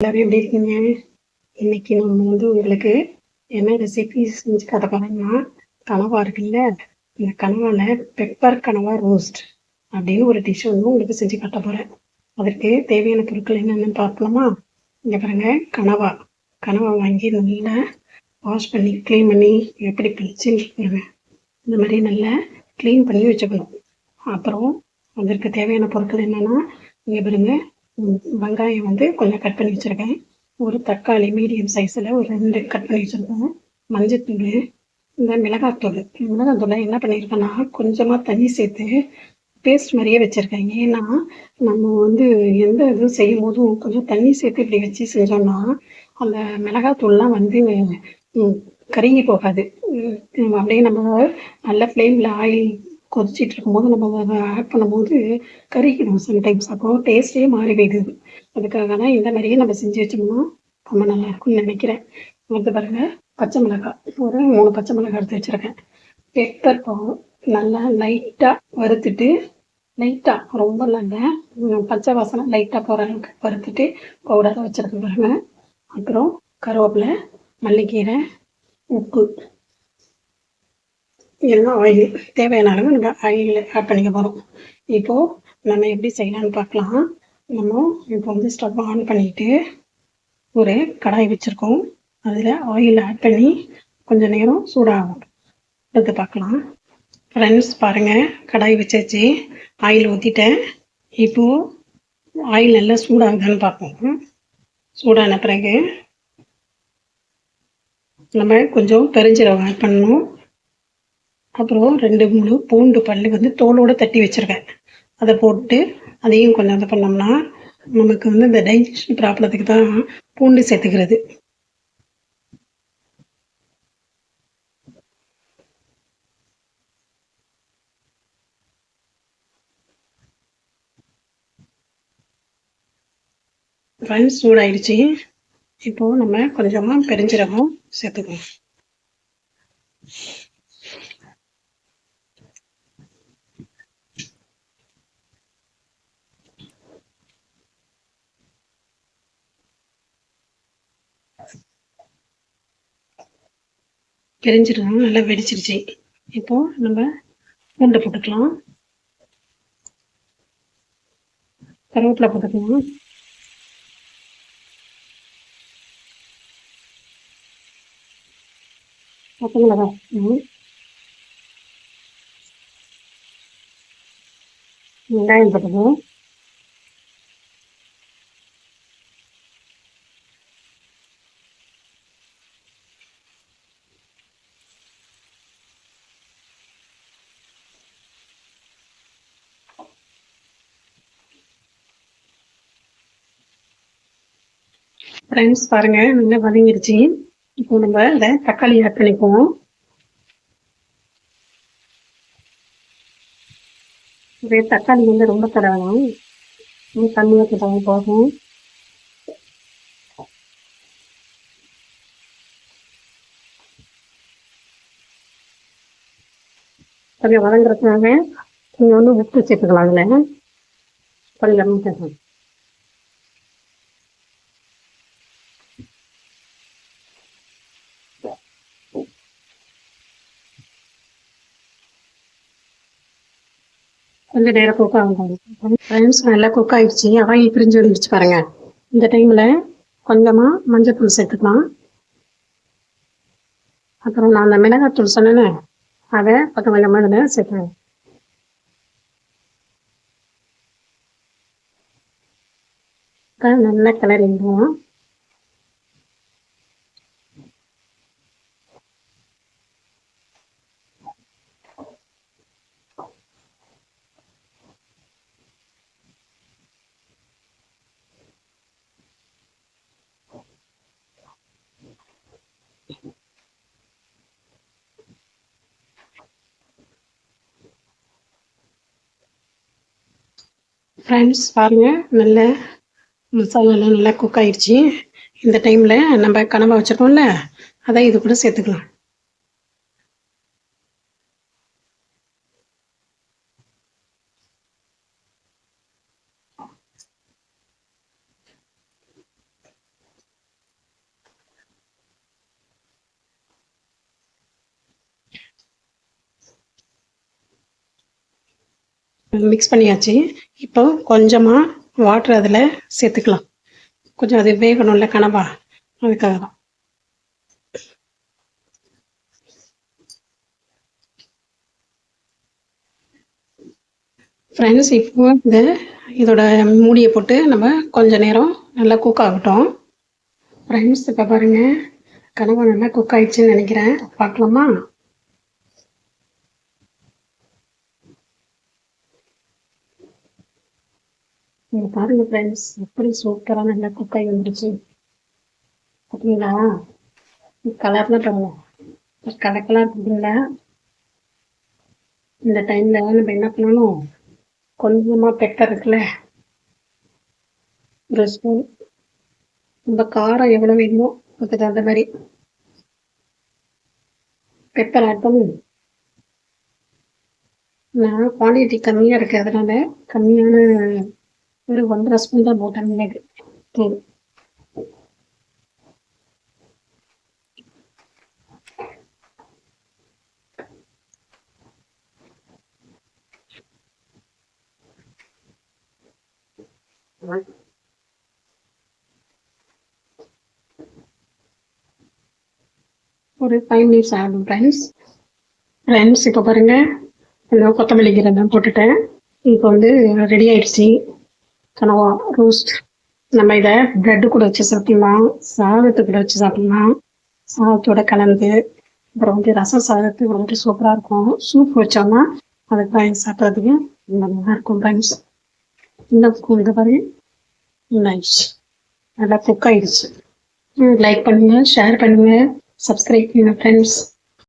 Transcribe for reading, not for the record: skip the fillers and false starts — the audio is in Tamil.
எல்லாரும் எப்படி இருக்கீங்க? இன்னைக்கு நம்ம உங்களுக்கு என்ன ரெசிபி செஞ்சு கதை போறோம்னா, கனவா இருக்குல்ல, இந்த கனவால பெப்பர் கனவா ரோஸ்ட் அப்படின்னு ஒரு டிஷ் உங்களுக்கு செஞ்சு காட்ட போறேன். அதற்கு தேவையான பொருட்கள் என்னென்னு பார்க்கலாமா? இங்க பாருங்க, கனவா கனவா வாங்கி நல்லா வாஷ் பண்ணி க்ளீன் பண்ணி எப்படி பிடிச்சின்னு இந்த மாதிரி நல்லா க்ளீன் பண்ணி வச்சுக்கணும். அப்புறம் அதற்கு தேவையான பொருட்கள் என்னென்னா, இங்கே பாருங்க, வெங்காயம் கொஞ்சம் கட் பண்ணி வச்சுருக்கேன். ஒரு தக்காளி மீடியம் சைஸில் ஒரு 2 கட் பண்ணி வச்சுருக்கேன். மஞ்சத்தூள், இந்த மிளகாத்தூள் என்ன பண்ணியிருக்கேன்னா, கொஞ்சமாக தண்ணி சேர்த்து பேஸ்ட் மாதிரியே வச்சுருக்கேன். ஏன்னா நம்ம எந்த இதுவும் செய்யும் போதும் கொஞ்சம் தண்ணி சேர்த்து இப்படி வச்சு செஞ்சோம்னா அந்த மிளகாத்தூள்லாம் கருகி போகாது. அப்படியே நம்ம நல்ல ஃப்ளேமில் ஆயில் கொதிச்சிட்டு இருக்கும்போது நம்ம அதை ஆட் பண்ணும்போது கருகிடும் சம்டைம்ஸ். அப்போ டேஸ்ட்டே மாறி போயிடுது. அதுக்காக தான் இந்த மாதிரியே நம்ம செஞ்சு வச்சோம்னா ரொம்ப நல்லா இருக்கும்னு நினைக்கிறேன். அடுத்து பாருங்க, பச்சை மிளகாய் ஒரு 3 பச்சை மிளகாய் எடுத்து வச்சுருக்கேன். பெப்பர் நல்லா லைட்டாக வறுத்துட்டு, லைட்டாக ரொம்ப நல்லா பச்சை வாசனை லைட்டாக போகிற அளவுக்கு வறுத்துட்டு பவுடராக வச்சுருக்கேன் பாருங்க. அப்புறம் கருவேப்பிலை, மல்லிக்கீரை, உப்பு, இல்லைன்னா ஆயில். தேவையான அளவு நம்ம ஆயில் ஆட் பண்ணிக்க போகிறோம். இப்போது நம்ம எப்படி செய்யலாம்னு பார்க்கலாம். நம்ம இப்போ ஸ்டவ் ஆன் பண்ணிவிட்டு ஒரு கடாய் வச்சுருக்கோம். அதில் ஆயில் ஆட் பண்ணி கொஞ்சம் நேரம் சூடாகும். எடுத்து பார்க்கலாம். ஃப்ரெண்ட்ஸ் பாருங்கள், கடாய் வச்சாச்சு, ஆயில் ஊற்றிட்டேன். இப்போது ஆயில் நல்லா சூடாகுதான்னு பார்ப்போம். சூடான பிறகு நம்ம கொஞ்சம் பெருஞ்சீரகம் ஆட் பண்ணணும். அப்புறம் 2-3 பூண்டு பல் தோலோடு தட்டி வச்சுருக்கேன். அதை போட்டு அதையும் கொஞ்சம் இது பண்ணோம்னா நமக்கு இந்த டைஜஷன் ப்ராப்ளத்துக்கு தான் பூண்டு சேர்த்துக்கிறது. ஃப்ரெண்ட்ஸ் சூடாயிடுச்சு. இப்போது நம்ம கொஞ்சமாக பெருஞ்சீரகம் சேர்த்துக்கணும். பெருஞ்சீரகம் நல்லா வெடிச்சிருச்சு. இப்போது நம்ம பூண்டை போட்டுக்கலாம். கருவேப்பிலை போட்டுக்கலாம். பச்சை மிளகாய், வெங்காயம் போட்டுக்கலாம். ஃப்ரெண்ட்ஸ் பாருங்கள், நல்லா வதங்கிடுச்சு. இப்போ நம்ம இந்த தக்காளி ஆட் பண்ணிக்குவோம். இதே தக்காளி ரொம்ப தடவலாம், தண்ணியாக போட்டாங்க போகும். கொஞ்சம் வதங்குறதுக்காக நீங்கள் உப்பு சேர்த்துக்கலாம். அதில் கொஞ்சம் லெமன் சேர்க்கலாம். கொஞ்சம் நேரம் குக் ஆகும். ஃப்ரெண்ட்ஸ் நல்லா குக் ஆகிடுச்சு. ஆயில் பிரிஞ்சு வந்துடுச்சு பாருங்கள். இந்த டைமில் கொஞ்சமாக மஞ்சள்தூள் சேர்த்துக்கலாம். அப்புறம் நான் அந்த மிளகாத்தூள் சொன்னேன்னு அதை கொஞ்சமாக இதில் சேர்த்துவேன். நல்லா கிளறிடுவோம். ஃப்ரெண்ட்ஸ் பாருங்கள், நல்ல மசாலாலாம் நல்லா குக் ஆகிடுச்சு. இந்த டைமில் நம்ம கனவா வச்சுருக்கோம்ல, அதை இது கூட சேர்த்துக்கலாம். மிக்ஸ் பண்ணியாச்சு. இப்போ கொஞ்சமாக வாட்டர் அதில் சேர்த்துக்கலாம். கொஞ்சம் அது வேகணும்ல கனவா, அதுக்காக தான். ஃப்ரெண்ட்ஸ், இப்போ இதோட மூடியை போட்டு நம்ம கொஞ்ச நேரம் நல்லா குக் ஆகட்டும். ஃப்ரெண்ட்ஸ், இப்போ பாருங்கள், கனவா நல்லா குக் ஆயிடுச்சுன்னு நினைக்கிறேன். பார்க்கலாமா? நீங்கள் பாருங்கள் ஃப்ரெண்ட்ஸ், எப்படி சூப்பராக நல்லா குக் ஆகி வந்துருச்சு. பார்த்தீங்களா? கலர்லாம் பாருங்கள், கலக்கெல்லாம் இருக்குதுங்களா? இந்த டைமில் நம்ம என்ன பண்ணணும், கொஞ்சமாக பெப்பர் இருக்குல்ல, ஒரு ஸ்பூன், நம்ம காரம் எவ்வளோ வேணுமோ அதுக்கு தகுந்த மாதிரி பெப்பர் ஆட் பண்ணி, நான் குவான்டிட்டி கம்மியாக இருக்குது அதனால கம்மியான ஒரு 1.5 ஸ்பூன் தான் போட்டேன். மிளகு தூள். ஒரு 5 மினிட்ஸ் ஆகும் ஃப்ரெண்ட்ஸ். இப்போ பாருங்கள், இந்த கொத்தமல்லி கீரை போட்டுட்டேன். இப்போ ரெடி ஆயிடுச்சு கனவா ரோஸ்ட். நம்ம இதை ப்ரெட்டு கூட வச்சு சாப்பிடலாம், சாதத்து கூட வச்சு சாப்பிடலாம், சாதத்தோட கலந்து. அப்புறம் ரசம் சாதத்துக்கு சூப்பராக இருக்கும். சூப் வச்சோம்னா அதுக்கு தான் சாப்பிட்றதுக்கு நல்லா இருக்கும் ஃப்ரெண்ட்ஸ். இந்த பாருங்க, நைஸ், நல்லா குக் ஆயிடுச்சு. லைக் பண்ணுங்கள், ஷேர் பண்ணுங்கள், சப்ஸ்கிரைப் பண்ணுங்கள் ஃப்ரெண்ட்ஸ்.